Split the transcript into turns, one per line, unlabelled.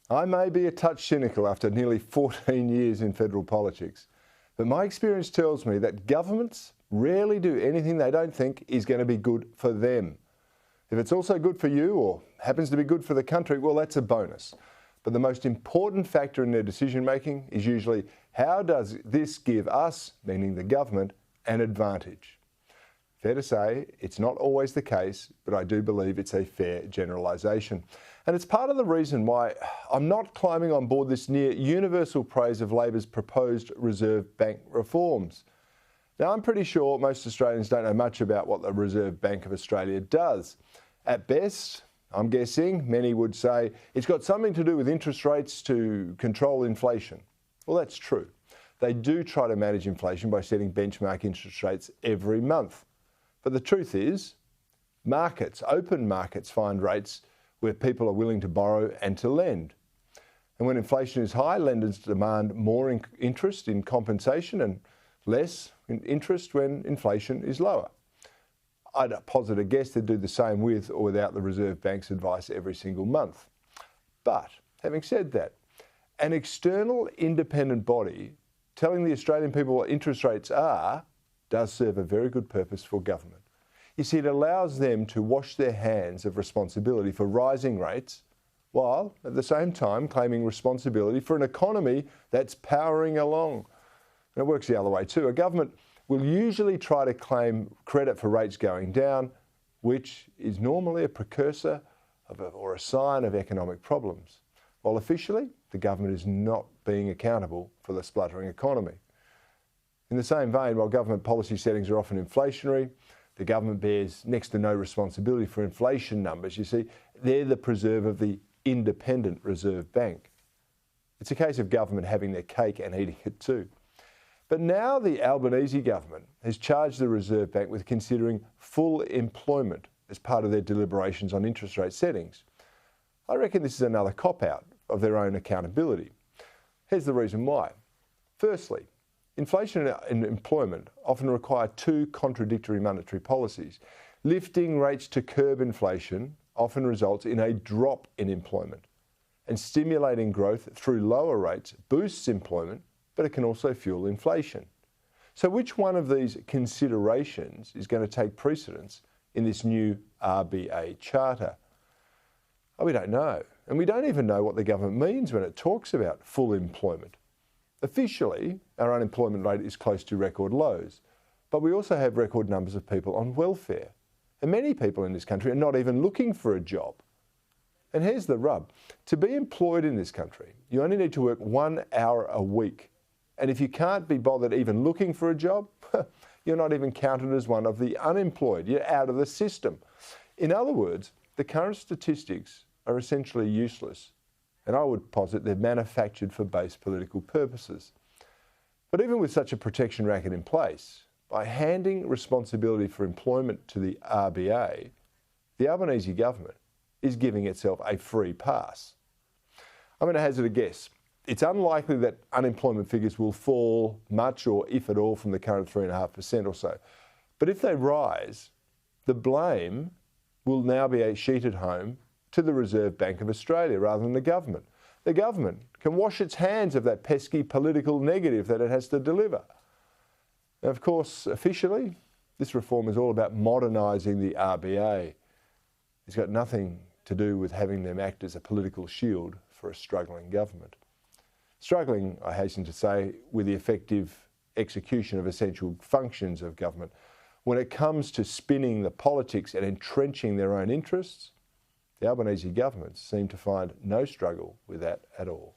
I may be a touch cynical after nearly 14 years in federal politics, but my experience tells me that governments rarely do anything they don't think is going to be good for them. If it's also good for you or happens to be good for the country, well, that's a bonus. But the most important factor in their decision making is usually, how does this give us, meaning the government, an advantage? Fair to say, it's not always the case, but I do believe it's a fair generalisation. And it's part of the reason why I'm not climbing on board this near universal praise of Labor's proposed Reserve Bank reforms. Now, I'm pretty sure most Australians don't know much about what the Reserve Bank of Australia does. At best, I'm guessing many would say it's got something to do with interest rates to control inflation. Well, that's true. They do try to manage inflation by setting benchmark interest rates every month. But the truth is, markets, open markets, find rates where people are willing to borrow and to lend. And when inflation is high, lenders demand more interest in compensation and less interest when inflation is lower. I'd posit a guess they'd do the same with or without the Reserve Bank's advice every single month. But having said that, an external independent body telling the Australian people what interest rates are does serve a very good purpose for government. You see, it allows them to wash their hands of responsibility for rising rates, while at the same time claiming responsibility for an economy that's powering along. And it works the other way too. A government will usually try to claim credit for rates going down, which is normally a precursor or a sign of economic problems, while officially the government is not being accountable for the spluttering economy. In the same vein, while government policy settings are often inflationary, the government bears next to no responsibility for inflation numbers. You see, they're the preserve of the independent Reserve Bank. It's a case of government having their cake and eating it too. But now the Albanese government has charged the Reserve Bank with considering full employment as part of their deliberations on interest rate settings. I reckon this is another cop-out of their own accountability. Here's the reason why. Firstly, inflation and employment often require two contradictory monetary policies. Lifting rates to curb inflation often results in a drop in employment, and stimulating growth through lower rates boosts employment, but it can also fuel inflation. So which one of these considerations is going to take precedence in this new RBA charter? Oh, we don't know. And we don't even know what the government means when it talks about full employment. Officially, our unemployment rate is close to record lows, but we also have record numbers of people on welfare. And many people in this country are not even looking for a job. And here's the rub. To be employed in this country, you only need to work 1 hour a week. And if you can't be bothered even looking for a job, you're not even counted as one of the unemployed. You're out of the system. In other words, the current statistics are essentially useless. And I would posit they're manufactured for base political purposes. But even with such a protection racket in place, by handing responsibility for employment to the RBA, the Albanese government is giving itself a free pass. I'm going to hazard a guess. It's unlikely that unemployment figures will fall much, or if at all, from the current 3.5% or so. But if they rise, the blame will now be sheeted home to the Reserve Bank of Australia rather than the government. The government can wash its hands of that pesky political negative that it has to deliver. Now, of course, officially, this reform is all about modernising the RBA. It's got nothing to do with having them act as a political shield for a struggling government. Struggling, I hasten to say, with the effective execution of essential functions of government. When it comes to spinning the politics and entrenching their own interests, the Albanese government seem to find no struggle with that at all.